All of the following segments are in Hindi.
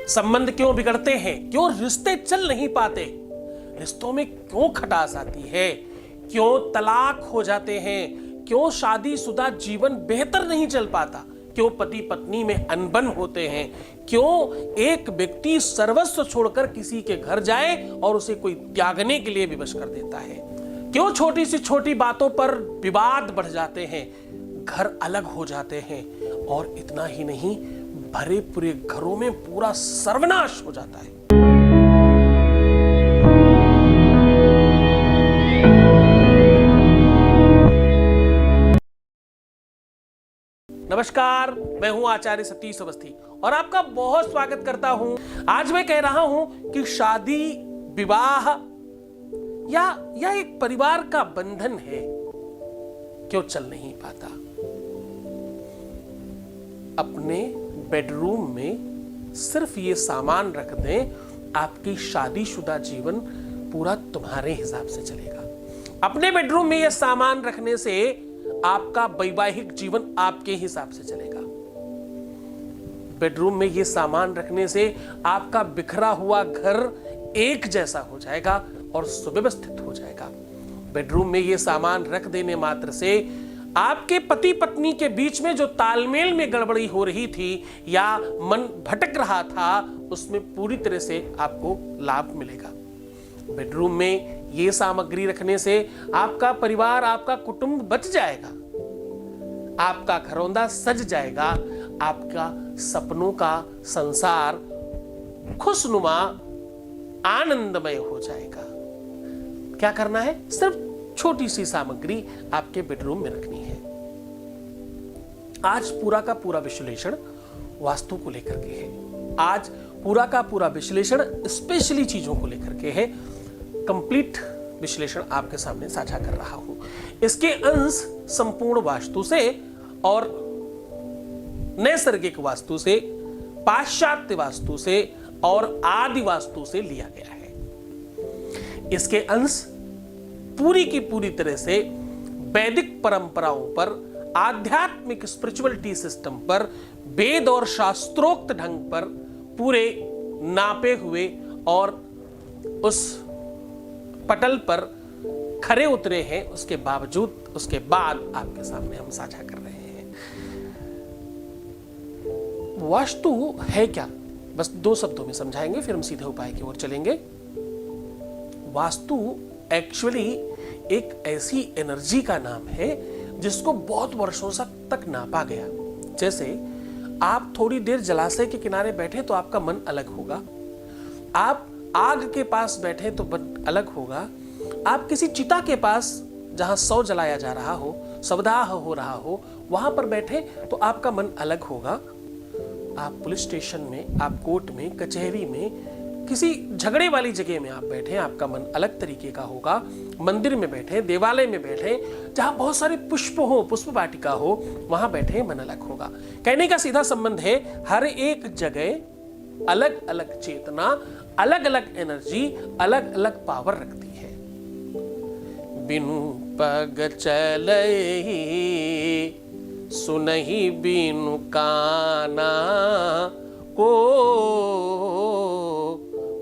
संबंध क्यों बिगड़ते हैं, क्यों रिश्ते चल नहीं पाते, रिश्तों में क्यों खटास आती है, क्यों तलाक हो जाते हैं, क्यों शादीशुदा जीवन बेहतर नहीं चल पाता, क्यों पति पत्नी में अनबन होते हैं, क्यों एक व्यक्ति सर्वस्व छोड़कर किसी के घर जाए और उसे कोई त्यागने के लिए विवश कर देता है, क्यों छोटी सी छोटी बातों पर विवाद बढ़ जाते हैं, घर अलग हो जाते हैं, और इतना ही नहीं भरे पूरे घरों में पूरा सर्वनाश हो जाता है। नमस्कार, मैं हूं आचार्य सतीश अवस्थी और आपका बहुत स्वागत करता हूं। आज मैं कह रहा हूं कि शादी, विवाह या एक परिवार का बंधन है, क्यों चल नहीं पाता। अपने बेडरूम में सिर्फ ये सामान रख दें, आपकी शादीशुदा जीवन पूरा तुम्हारे हिसाब से चलेगा। अपने बेडरूम में ये सामान रखने से आपका वैवाहिक जीवन आपके हिसाब से चलेगा। बेडरूम में ये सामान रखने से आपका बिखरा हुआ घर एक जैसा हो जाएगा और सुव्यवस्थित हो जाएगा। बेडरूम में ये सामान रख देने मात्र से आपके पति पत्नी के बीच में जो तालमेल में गड़बड़ी हो रही थी या मन भटक रहा था, उसमें पूरी तरह से आपको लाभ मिलेगा। बेडरूम में ये सामग्री रखने से आपका परिवार, आपका कुटुंब बच जाएगा, आपका घरौंदा सज जाएगा, आपका सपनों का संसार खुशनुमा आनंदमय हो जाएगा। क्या करना है? सिर्फ छोटी सी सामग्री आपके बेडरूम में रखनी है। आज पूरा का पूरा विश्लेषण वास्तु को लेकर के है। आज पूरा का पूरा विश्लेषण स्पेशली चीजों को लेकर के है। कंप्लीट विश्लेषण आपके सामने साझा कर रहा हूं। इसके अंश संपूर्ण वास्तु से और नैसर्गिक वास्तु से, पाश्चात्य वास्तु से और आदि वास्तु से लिया गया है। इसके अंश पूरी की पूरी तरह से वैदिक परंपराओं पर, आध्यात्मिक स्पिरिचुअलिटी सिस्टम पर, वेद और शास्त्रोक्त ढंग पर पूरे नापे हुए और उस पटल पर खरे उतरे हैं। उसके बावजूद, उसके बाद आपके सामने हम साझा कर रहे हैं। वास्तु है क्या, बस दो शब्दों में समझाएंगे, फिर हम सीधे उपाय की ओर चलेंगे। वास्तु एक्चुअली एक ऐसी एनर्जी का नाम है जिसको बहुत वर्षों तक नापा गया। जैसे आप थोड़ी देर जलाशय के किनारे बैठे तो आपका मन अलग होगा, आप आग के पास बैठे तो मन अलग होगा, आप किसी चिता के पास जहां शव जलाया जा रहा हो, शवदाह हो रहा हो, वहां पर बैठे तो आपका मन अलग होगा। आप पुलिस स्टेशन में, आप कोर्ट में, कचहरी में, किसी झगड़े वाली जगह में आप बैठे, आपका मन अलग तरीके का होगा। मंदिर में बैठे, देवालय में बैठे, जहां बहुत सारे पुष्प हो, पुष्प वाटिका हो, वहां बैठे मन अलग होगा। कहने का सीधा संबंध है, हर एक जगह अलग अलग चेतना, अलग अलग एनर्जी, अलग अलग पावर रखती है। बिनु पग चलहि सुनहि बिनु काना,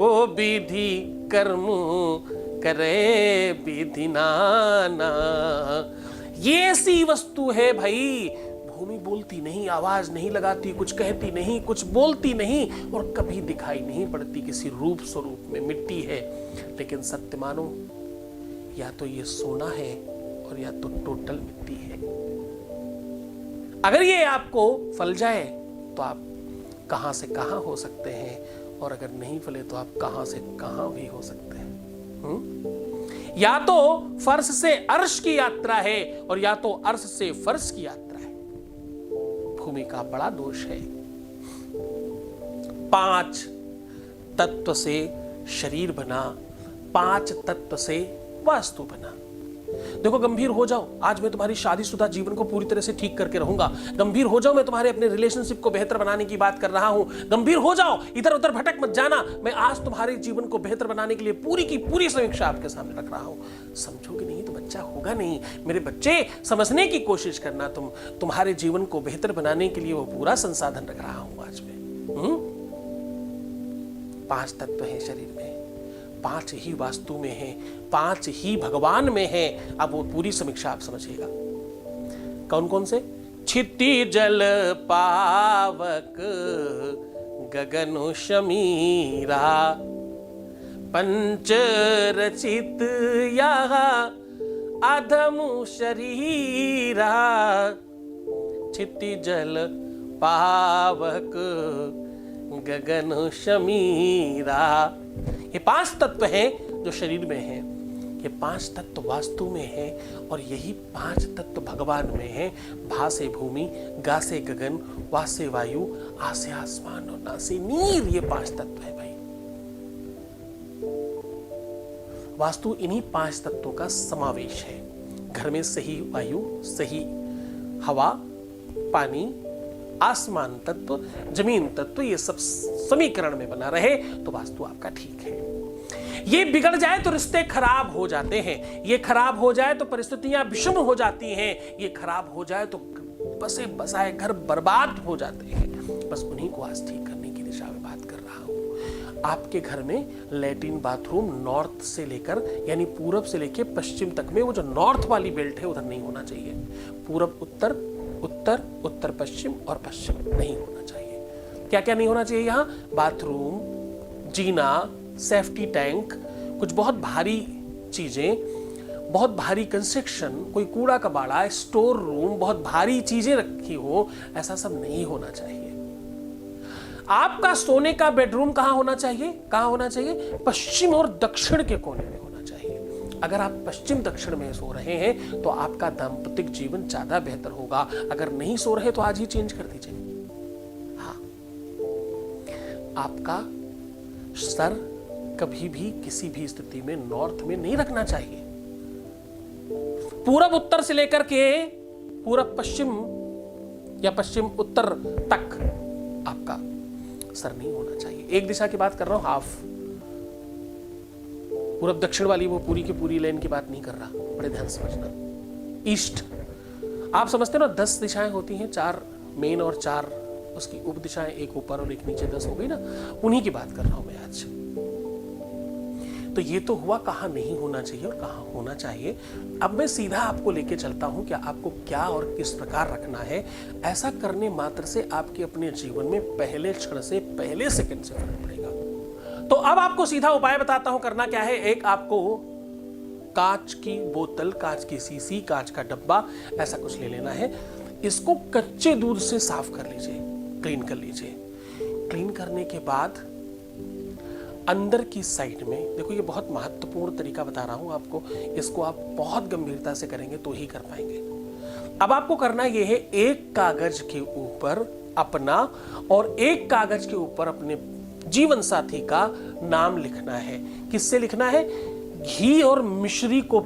को विधि कर्म करे विधि नाना। ये ऐसी वस्तु है भाई, भूमि बोलती नहीं, आवाज नहीं लगाती, कुछ कहती नहीं, कुछ बोलती नहीं और कभी दिखाई नहीं पड़ती किसी रूप स्वरूप में। मिट्टी है, लेकिन सत्य मानो, या तो ये सोना है और या तो टोटल मिट्टी है। अगर ये आपको फल जाए तो आप कहां से कहां हो सकते हैं, और अगर नहीं फले तो आप कहां से कहां भी हो सकते हैं। या तो फर्श से अर्श की यात्रा है और या तो अर्श से फर्श की यात्रा है। भूमि का बड़ा दोष है। 5 तत्व से शरीर बना, 5 तत्व से वास्तु बना। देखो, गंभीर हो जाओ, आज मैं तुम्हारी शादीशुदा जीवन को पूरी तरह से ठीक करके रहूंगा। गंभीर हो जाओ, मैं तुम्हारे अपने रिलेशनशिप को बेहतर बनाने की बात कर रहा हूं। गंभीर हो जाओ, इधर उधर भटक मत जाना, मैं आज तुम्हारे जीवन को बेहतर बनाने के लिए पूरी की पूरी समीक्षा आपके सामने रख रहा हूं। समझोगे नहीं तो बच्चा होगा नहीं। मेरे बच्चे, समझने की कोशिश करना, तुम्हारे जीवन को बेहतर बनाने के लिए वो पूरा संसाधन रख रहा हूं आज मैं। 5 तत्व हैं शरीर में, 5 ही वास्तु में हैं, 5 ही भगवान में हैं। अब वो पूरी समीक्षा आप समझिएगा। कौन कौन से? क्षिति जल पावक गगन शमीरा, पंच रचित यह अधम शरीरा। क्षिति जल पावक गगन शमीरा, ये 5 तत्व हैं जो शरीर में हैं। ये 5 तत्व वास्तु में हैं और यही 5 तत्व भगवान में हैं। भा से भूमि, गा से गगन, वा से वायु, आ से आसमान और ना से नीर, ये 5 तत्व है भाई। वास्तु इन्हीं 5 तत्वों का समावेश है। घर में सही वायु, सही हवा, पानी, आसमान तत्व, जमीन तत्व, ये सब समीकरण में बना रहे तो वास्तु आपका ठीक है। ये बिगड़ जाए तो रिश्ते खराब हो जाते हैं, ये खराब हो जाए तो परिस्थितियां विषम हो जाती हैं, ये खराब हो जाए तो बसे बसाए घर बर्बाद हो जाते हैं। बस उन्हीं को आज ठीक करने की दिशा में बात कर रहा हूं। आपके घर में लैट्रिन बाथरूम नॉर्थ से लेकर यानी पूरब से लेकर पश्चिम तक में, वो जो नॉर्थ वाली बेल्ट है उधर नहीं होना चाहिए। पूरब उत्तर, उत्तर उत्तर पश्चिम और पश्चिम नहीं होना चाहिए। क्या क्या नहीं होना चाहिए यहाँ? बाथरूम, जीना, सेफ्टी टैंक, कुछ बहुत भारी चीजें, बहुत भारी कंस्ट्रक्शन, कोई कूड़ा कबाड़ा, स्टोर रूम, बहुत भारी चीजें रखी हो, ऐसा सब नहीं होना चाहिए। आपका सोने का बेडरूम कहां होना चाहिए? कहां होना चाहिए? पश्चिम और दक्षिण के कोने में होना चाहिए। अगर आप पश्चिम दक्षिण में सो रहे हैं तो आपका दाम्पतिक जीवन ज्यादा बेहतर होगा। अगर नहीं सो रहे तो आज ही चेंज कर दीजिए। हाँ, आपका सर कभी भी किसी भी स्थिति में नॉर्थ में नहीं रखना चाहिए। पूरब उत्तर से लेकर के पूरब पश्चिम या पश्चिम उत्तर तक आपका सर नहीं होना चाहिए। एक दिशा की बात कर रहा हूं, हाफ। पूरब दक्षिण वाली वो पूरी की पूरी लाइन की बात नहीं कर रहा, बड़े ध्यान से समझना। ईस्ट, आप समझते हो ना 10 दिशाएं होती हैं, 4 मेन और 4 उसकी उप दिशाएं, एक ऊपर और एक नीचे, 10 हो गई ना। उन्हीं की बात कर रहा हूं मैं आज। तो ये तो हुआ कहाँ नहीं होना चाहिए और कहाँ होना चाहिए। अब मैं सीधा आपको लेके चलता हूं कि आपको क्या और किस प्रकार रखना है। ऐसा करने मात्र से आपके अपने जीवन में पहले क्षण से, पहले सेकंड से फर्क पड़ेगा। तो अब आपको सीधा उपाय बताता हूं करना क्या है। एक, आपको कांच की बोतल, कांच की शीशी, कांच का डब्बा, ऐसा कुछ ले लेना है। इसको कच्चे दूध से साफ कर लीजिए, क्लीन कर लीजिए। क्लीन करने के बाद अंदर की साइड में देखो, ये बहुत महत्वपूर्ण तरीका बता रहा हूं आपको, इसको आप बहुत गंभीरता से करेंगे तो ही कर पाएंगे। अब आपको करना यह है, एक कागज के ऊपर अपना और एक कागज के ऊपर अपने जीवन साथी का नाम लिखना है। किससे लिखना है? घी और मिश्री को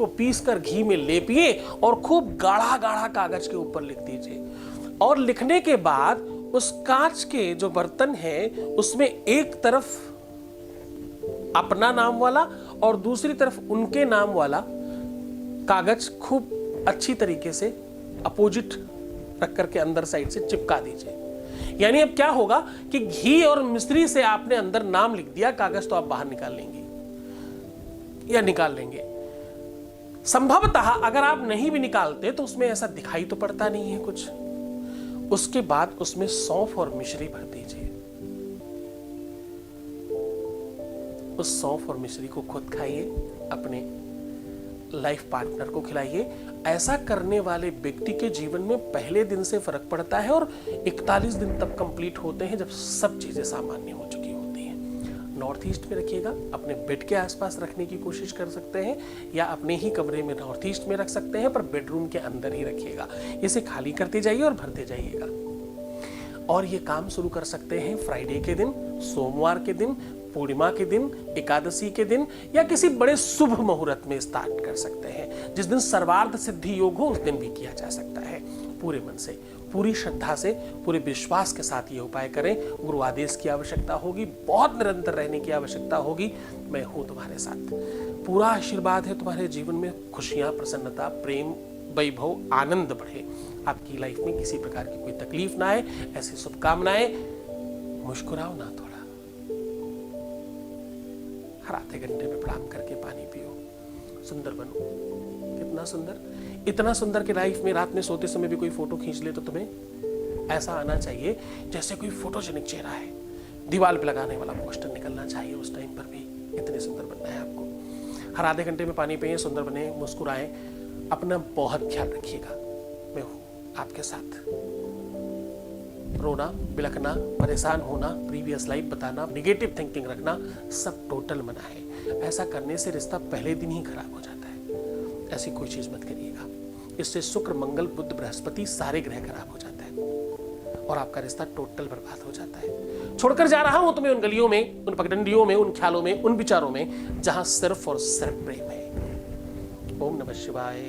पीसकर घी में लेपिए और खूब गाढ़ा गाढ़ा कागज के ऊपर लिख दीजिए। और लिखने के बाद उस कांच के जो बर्तन है उसमें एक तरफ अपना नाम वाला और दूसरी तरफ उनके नाम वाला कागज खूब अच्छी तरीके से अपोजिट रख करके अंदर साइड से चिपका दीजिए। यानी अब क्या होगा कि घी और मिश्री से आपने अंदर नाम लिख दिया, कागज तो आप बाहर निकाल लेंगे या निकाल लेंगे। संभवतः अगर आप नहीं भी निकालते तो उसमें ऐसा दिखाई तो पड़ता नहीं है कुछ। उसके बाद उसमें सौंफ और मिश्री भर दीजिए। उस सौंफ और मिश्री को खुद खाइए, अपने लाइफ पार्टनर को खिलाइए। ऐसा करने वाले व्यक्ति के जीवन में पहले दिन से फर्क पड़ता है और 41 दिन तक कंप्लीट होते हैं जब सब चीजें सामान्य हो चुकी होती हैं। नॉर्थ ईस्ट में रखिएगा, अपने बेड के आसपास रखने की कोशिश कर सकते हैं या अपने ही कमरे में नॉर्थ ईस्ट में रख सकते हैं, पर बेडरूम के अंदर ही रखिएगा। इसे खाली करते जाइए और भरते जाइएगा। और ये काम शुरू कर सकते हैं फ्राइडे के दिन, सोमवार के दिन, पूर्णिमा के दिन, एकादशी के दिन या किसी बड़े शुभ मुहूर्त में स्टार्ट कर सकते हैं। जिस दिन सर्वार्थ सिद्धि योग हो उस दिन भी किया जा सकता है। पूरे मन से, पूरी श्रद्धा से, पूरे विश्वास के साथ ये उपाय करें। गुरु आदेश की आवश्यकता होगी, बहुत निरंतर रहने की आवश्यकता होगी। मैं हूं तुम्हारे साथ, पूरा आशीर्वाद है तुम्हारे जीवन में। खुशियां, प्रसन्नता, प्रेम, वैभव, आनंद बढ़े। आपकी लाइफ में किसी प्रकार की कोई तकलीफ ना आए, ऐसी शुभकामनाएं। मुस्कुराओ ना थोड़ा। हर आधे घंटे में प्रणाम करके पानी पियो, सुंदर बनो। कितना सुंदर, इतना सुंदर कि लाइफ में रात में सोते समय भी कोई फोटो खींच ले तो तुम्हें ऐसा आना चाहिए जैसे कोई फोटोजेनिक चेहरा है, दीवार पे लगाने वाला पोस्टर निकलना चाहिए उस टाइम पर भी। इतने सुंदर बनना है आपको। हर आधे घंटे में पानी पिए, सुंदर बने, मुस्कुराएं, अपना बहुत ख्याल रखिएगा। मैं हूँ आपके साथ। रोना, बिलखना, परेशान होना, प्रीवियस लाइफ बताना, निगेटिव थिंकिंग रखना, सब टोटल मना है। ऐसा करने से रिश्ता पहले दिन ही खराब हो जाता है। ऐसी कोई चीज मत करिएगा। इससे शुक्र, मंगल, बुध, बृहस्पति सारे ग्रह खराब हो जाते हैं और आपका रिश्ता टोटल बर्बाद हो जाता है। छोड़कर जा रहा हूं तुम्हें उन गलियों में, उन पगडंडियों में, उन ख्यालों में, उन विचारों में जहां सिर्फ और सिर्फ प्रेम है। ओम नमः शिवाय।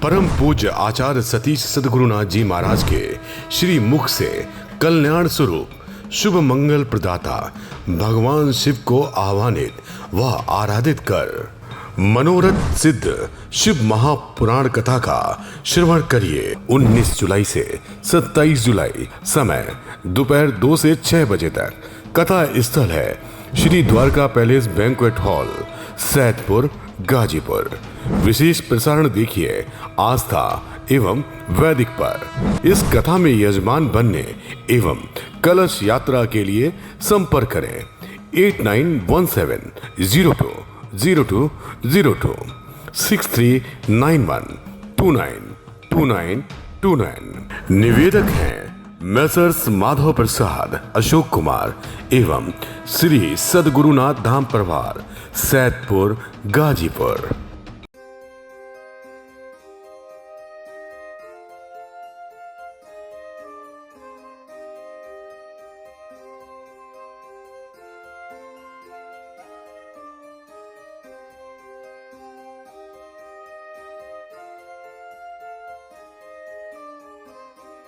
परम पूज्य आचार्य सतीश सद्गुरुनाथ जी महाराज के श्री मुख से कल्याण स्वरूप शुभ मंगल प्रदाता भगवान शिव को आह्वानित व आराधित कर मनोरथ सिद्ध शिव महापुराण कथा का श्रवण करिए। 19 जुलाई से 27 जुलाई, समय दोपहर 2 से 6 बजे तक। कथा स्थल है Shri Dwarka palace banquet hall, Saidpur, Ghazipur. विशेष प्रसारण देखिए आस्था एवं वैदिक पर। इस कथा में यजमान बनने एवं कलश यात्रा के लिए संपर्क करें 8917020202 6391292929। निवेदक हैं मैसर्स माधव प्रसाद, अशोक कुमार एवं श्री सद्गुरुनाथ धाम परिवार, सैदपुर, गाजीपुर।